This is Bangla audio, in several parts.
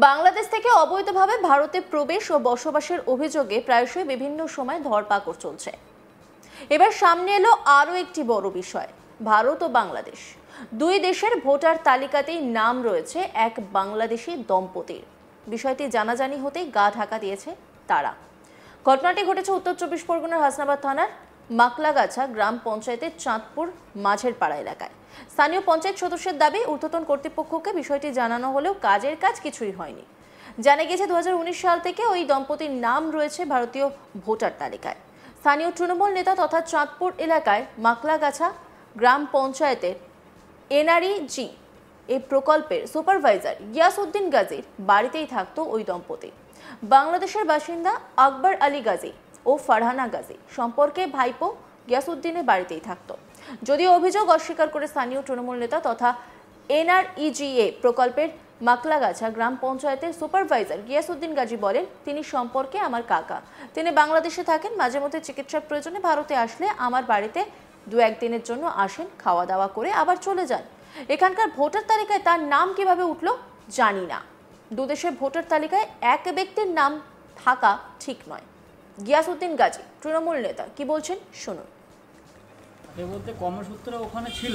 বাংলাদেশ থেকে অবৈধভাবে ভারতে প্রবেশ ও বসবাসের অভিযোগে প্রায়শই বিভিন্ন সময় ধরপাকড় চলছে। এবার সামনে এলো আরও একটি বড় বিষয়। ভারত ও বাংলাদেশ দুই দেশের ভোটার তালিকাতেই নাম রয়েছে এক বাংলাদেশি দম্পতির। বিষয়টি জানাজানি হতেই গা ঢাকা দিয়েছে তারা। ঘটনাটি ঘটেছে উত্তর চব্বিশ পরগনার হাসনাবাদ থানার মাকলাগাছা গ্রাম পঞ্চায়েতের চাঁদপুর মাঝের পাড়া এলাকায়। স্থানীয় পঞ্চায়েত সদস্যের দাবি, ঊর্ধ্বতন কর্তৃপক্ষকে বিষয়টি জানানো হলেও কাজের কাজ কিছুই হয়নি। জানা গেছে 2019 সাল থেকে ওই দম্পতির নাম রয়েছে ভারতীয় ভোটার তালিকায়। স্থানীয় তৃণমূল নেতা তথা চাঁদপুর এলাকায় মাকলাগাছা গ্রাম পঞ্চায়েতের এনআরইজি এই প্রকল্পের সুপারভাইজার গিয়াসউদ্দিন গাজীর বাড়িতেই থাকতো ওই দম্পতি। বাংলাদেশের বাসিন্দা আকবর আলী গাজী ও ফারহানা গাজী সম্পর্কে ভাইপো গিয়াসউদ্দিনের বাড়িতেই থাকতো। যদিও অভিযোগ অস্বীকার করে স্থানীয় তৃণমূল নেতা তথা এনআরইজিএ প্রকল্পের মাকলাগাছা গ্রাম পঞ্চায়েতের সুপারভাইজার গিয়াসউদ্দিন গাজী বলেন, তিনি সম্পর্কে আমার কাকা। তিনি বাংলাদেশে থাকেন, মাঝে মধ্যে চিকিৎসার প্রয়োজনে ভারতে আসলে আমার বাড়িতে 2-1 দিনের জন্য আসেন, খাওয়া দাওয়া করে আবার চলে যান। এখানকার ভোটার তালিকায় তার নাম কিভাবে উঠলো জানি না। দুদেশের ভোটার তালিকায় এক ব্যক্তির নাম থাকা ঠিক নয়। গিয়াসউদ্দিন গাজী তৃণমূল নেতা কি বলছেন শুনুন। এ বলতে কর্মসূত্রে ওখানে ছিল,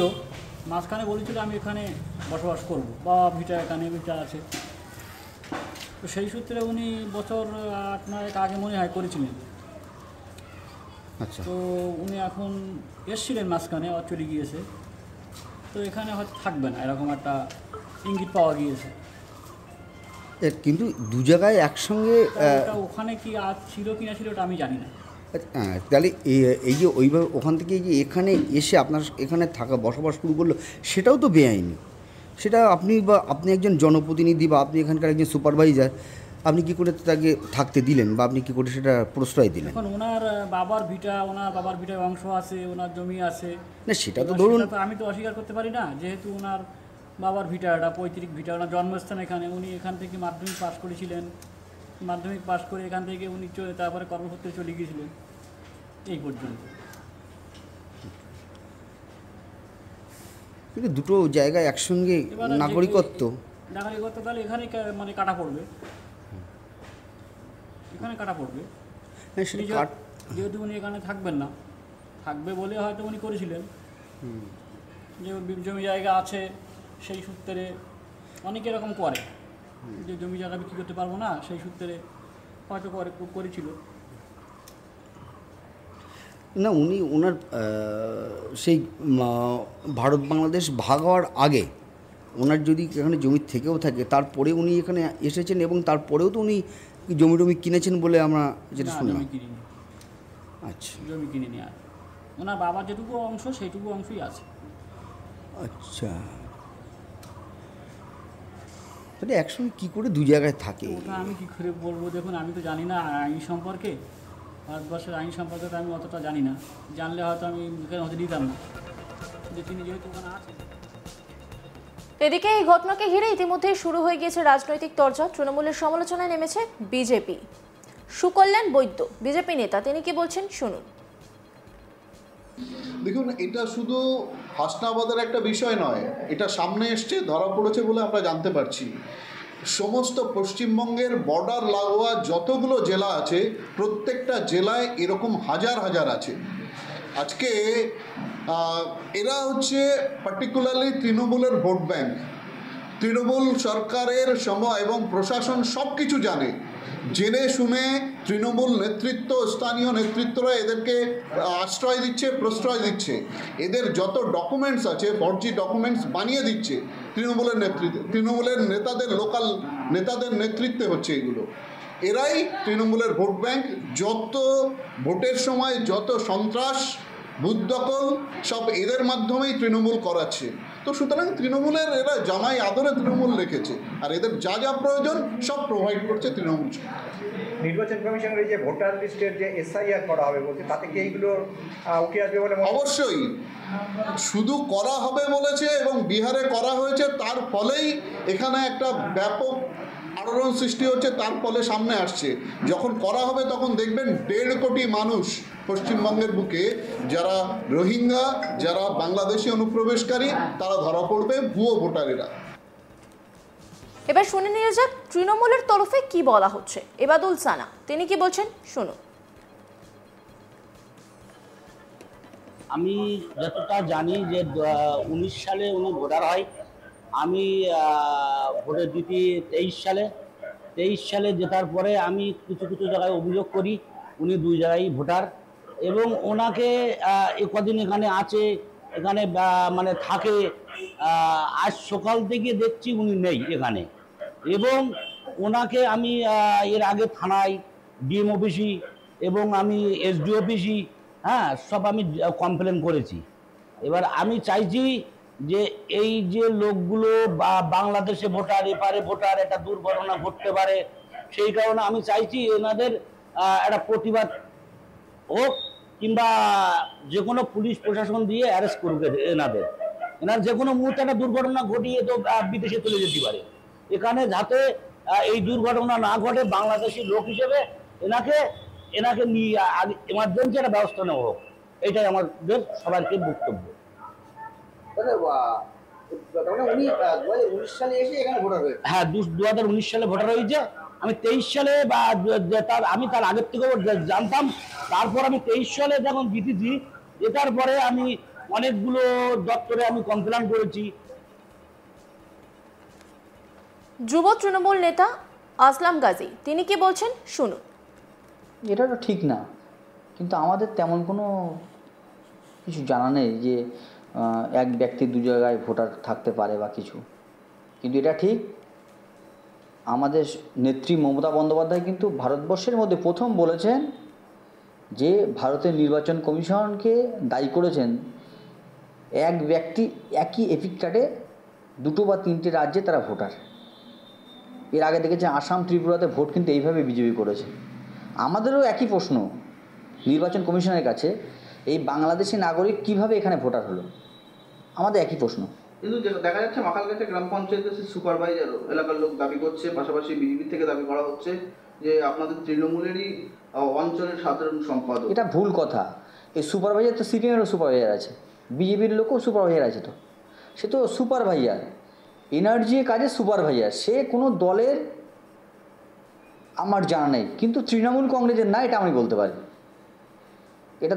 মাঝখানে বলেছিল আমি এখানে বসবাস করব, বাবা ভিটা এখানে ভিটা আছে। তো সেই সূত্রে উনি বছর 8-9 আগে মনে হয় করেছিলেন। আচ্ছা, তো উনি এখন এসছিলেন, মাঝখানে চলে গিয়েছে। তো এখানে হয়তো থাকবে না, এরকম একটা ইঙ্গিত পাওয়া গিয়েছে। কিন্তু দু জায়গায় একসঙ্গে ওখানে কি আজ ছিল কি না ছিল ওটা আমি জানি না। তাহলে এই যে ওইভাবে ওখান থেকে যে এখানে এসে আপনার এখানে থাকা বসবাস শুরু করলো, সেটাও তো বেআইনি। সেটা আপনি একজন জনপ্রতিনিধি বা আপনি এখানকার একজন সুপারভাইজার, আপনি কি করে তাকে থাকতে দিলেন বা আপনি কি করে সেটা প্রশ্রয় দিলেন? এখন ওনার বাবার ভিটায় অংশ আছে, ওনার জমি আছে। না সেটা তো ধরুন, আমি তো অস্বীকার করতে পারি না, যেহেতু ওনার বাবার ভিটা, এটা পৈতৃক ভিটা, ওনার জন্মস্থান এখানে। উনি এখান থেকে মাধ্যমিক পাশ করেছিলেন, মাধ্যমিক পাশ করে এখান থেকে উনি তারপরে কর্মসূত্রে চলে গিয়েছিলেন এই পর্যন্ত। কিন্তু দুটো জায়গায় একসঙ্গে নাগরিকত্ব তাহলে এখানে মানে কাটা পড়বে, এখানে কাটা পড়বে। হ্যাঁ, সেটা যেহেতু উনি এখানে থাকবেন না, থাকবে বলে হয়তো উনি করেছিলেন যে জমি জায়গা আছে, সেই সূত্রে অনেকে এরকম করে যে জমি জায়গা বিক্রি করতে পারবো না, সেই সূত্রে হয়তো করেছিল। না, উনি ওনার সেই ভারত বাংলাদেশ ভাগ হওয়ার আগে ওনার যদি এখানে জমি থেকেও থাকে, তারপরে উনি এখানে এসেছেন এবং তারপরেও তো উনি জমি কিনেছেন বলে আমরা যেটা শুনলাম। জমি কিনিনি। আচ্ছা, জমি কিনিনি। আর ওনার বাবার যেটুকু অংশ সেইটুকু অংশই আছে। আচ্ছা, তাহলে একসঙ্গে কী করে দু জায়গায় থাকে? ওটা আমি কী করে বলবো, দেখুন আমি তো জানি না আইন সম্পর্কে, ভারতবর্ষের আইন সম্পর্কে তো আমি অতটা জানি না। জানলে হয়তো আমি এখানে হতে দিতাম না, যে তিনি যেহেতু ওখানে আছেন। এদিকে এই ঘটনাকে ঘিরে ইতিমধ্যেই শুরু হয়ে গিয়েছে রাজনৈতিক তরজা। তৃণমূলের সমালোচনায় নেমেছে বিজেপি। সুকল্যাণ বৈদ্য বিজেপি নেতা, তিনি কি বলছেন শুনুন। দেখুন, এটা শুধু হাসনাবাদের একটা বিষয় নয়, এটা সামনে এসছে, ধরা পড়েছে বলে আমরা জানতে পারছি। সমস্ত পশ্চিমবঙ্গের বর্ডার লাগোয়া যতগুলো জেলা আছে, প্রত্যেকটা জেলায় এরকম হাজার হাজার আছে। আজকে এরা হচ্ছে পার্টিকুলারলি তৃণমূলের ভোট ব্যাংক। তৃণমূল সরকারের সময় এবং প্রশাসন সব কিছু জেনে শুনে তৃণমূল নেতৃত্ব, স্থানীয় নেতৃত্বরা এদেরকে আশ্রয় দিচ্ছে, প্রশ্রয় দিচ্ছে। এদের যত ডকুমেন্টস আছে, ফর্জি ডকুমেন্টস বানিয়ে দিচ্ছে তৃণমূলের নেতাদের, লোকাল নেতাদের নেতৃত্বে হচ্ছে এগুলো। এরাই তৃণমূলের ভোট ব্যাংক। যত ভোটের সময় যত সন্ত্রাস, বুথ দখল, সব এদের মাধ্যমেই তৃণমূল করাচ্ছে। তো সুতরাং তৃণমূলের এরা জামাই আদরে তৃণমূল রেখেছে, আর এদের যা যা প্রয়োজন সব প্রোভাইড করছে তৃণমূল। নির্বাচন কমিশনের যে ভোটার লিস্টের যে এসআইআর করা হবে বলছে, তাতে কি এইগুলো উঠে আসবে বলে? অবশ্যই, শুধু করা হবে বলেছে এবং বিহারে করা হয়েছে, তার ফলেই এখানে একটা ব্যাপক আলোড়ন সৃষ্টি হচ্ছে, তার ফলে সামনে আসছে। যখন করা হবে তখন দেখবেন 1.5 কোটি মানুষ পশ্চিমবঙ্গের বুকে, যারা রোহিঙ্গা, যারা বাংলাদেশি অনুপ্রবেশকারী, তারা ধরা পড়বে ভুয়ো ভোটারেরা। এবার শুনে নিয়ে যাক তৃণমূলের তরফে কি বলা হচ্ছে। এবাদুল সানা তিনি কি বলছেন শুনুন। আমি যতটা জানি যে 19 সালে উনি ভোটার হয়, আমি ভোটে জিতি 23 সালে জেতার পরে আমি কিছু কিছু জায়গায় অভিযোগ করি উনি 2 জায়গায় ভোটার, এবং ওনাকে কদিন এখানে আছে, এখানে মানে থাকে, আজ সকাল থেকে দেখছি উনি নেই এখানে। এবং ওনাকে আমি এর আগে থানায়, ডিএম অফিসি এবং আমি এসডি অফিসি, হ্যাঁ, সব আমি কমপ্লেন করেছি। এবার আমি চাইছি যে এই যে লোকগুলো বাংলাদেশে ভোটার, এপারে ভোটার, একটা দুর্ঘটনা ঘটতে পারে, সেই কারণে আমি চাইছি এনাদের একটা প্রতিবাদ হোক, কিংবা যে কোনো পুলিশ প্রশাসন দিয়ে অ্যারেস্ট করবে এনার যে কোনো মুহূর্তে একটা দুর্ঘটনা ঘটিয়ে তো বিদেশে চলে যেতে পারে। এখানে যাতে এই দুর্ঘটনা না ঘটে, বাংলাদেশি লোক হিসেবে এনাকে নিয়ে এমার্জেন্সি একটা ব্যবস্থা নেওয়া হোক, এটাই আমাদের সবাইকে বক্তব্য। হ্যাঁ, 2019 সালে ভোটার হয়েছে। আমি 23 সালে আমি তার আগের থেকেও জানতাম। তারপর আমি 23 সালে যখন জিতেছি, জেতার পরে আমি অনেকগুলো দপ্তরে আমি কমপ্লেন করেছি। যুব তৃণমূল নেতা আসলাম গাজী তিনি কি বলছেন শুনুন। এটা তো ঠিক না, কিন্তু আমাদের তেমন কোনো কিছু জানা নেই যে এক ব্যক্তি 2 জায়গায় ভোটার থাকতে পারে বা কিছু। কিন্তু এটা ঠিক, আমাদের নেত্রী মমতা বন্দ্যোপাধ্যায় কিন্তু ভারতবর্ষের মধ্যে প্রথম বলেছেন যে ভারতের নির্বাচন কমিশনকে দায়ী করেছেন এক ব্যক্তি একই এপিক কার্ডে 2 বা 3টে রাজ্যে তারা ভোটার। এর আগে দেখেছেন আসাম, ত্রিপুরাতে ভোট কিন্তু এইভাবে বিজেপি করেছে। আমাদেরও একই প্রশ্ন নির্বাচন কমিশনের কাছে, এই বাংলাদেশি নাগরিক কিভাবে এখানে ভোটার হলো, আমাদের একই প্রশ্ন। কিন্তু দেখা যাচ্ছে মাখালগাছে গ্রাম পঞ্চায়েতের সুপারভাইজার এলাকার লোক দাবি করছে, পাশাপাশি বিজেপি থেকে দাবি করা হচ্ছে যে আপনাদের তৃণমূলেরই অঞ্চলের সাধারণ সম্পাদক। এটা ভুল কথা। এই সুপারভাইজার তো সিপিএমেরও সুপারভাইজার আছে, বিজেপির লোকও সুপারভাইজার আছে, তো সে তো সুপারভাইজার, এনার্জি কাজে সুপারভাইজার। সে কোনো দলের আমার জানা নেই, কিন্তু তৃণমূল কংগ্রেসের না, এটা আমি বলতে পারি। এটা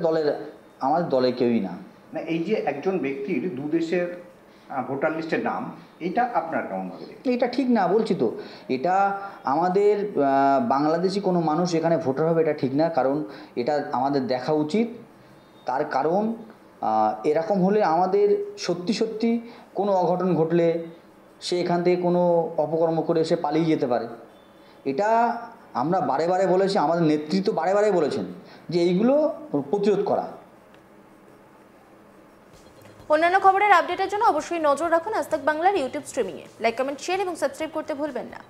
আমাদের দলে কেউই না। না, এই যে একজন ব্যক্তির 2 দেশের ভোটার লিস্টের নাম, এটা আপনার কেমন ভাবে? এটা ঠিক না, বলছি তো। এটা আমাদের বাংলাদেশি কোনো মানুষ এখানে ভোটার হবে এটা ঠিক না, কারণ এটা আমাদের দেখা উচিত। তার কারণ এরকম হলে আমাদের সত্যি কোনো অঘটন ঘটলে সে এখান থেকে কোনো অপকর্ম করে সে পালিয়ে যেতে পারে। এটা আমরা বারে বারে বলেছি, আমাদের নেতৃত্ব বারে বারে বলেছেন যে এইগুলো প্রতিরোধ করা। অন্যান্য খবরের আপডেটের জন্য অবশ্যই নজর রাখুন আজ তাক বাংলার ইউটিউব স্ট্রিমিংয়ে। লাইক, কমেন্ট, শেয়ার এবং সাবস্ক্রাইব করতে ভুলবেন না।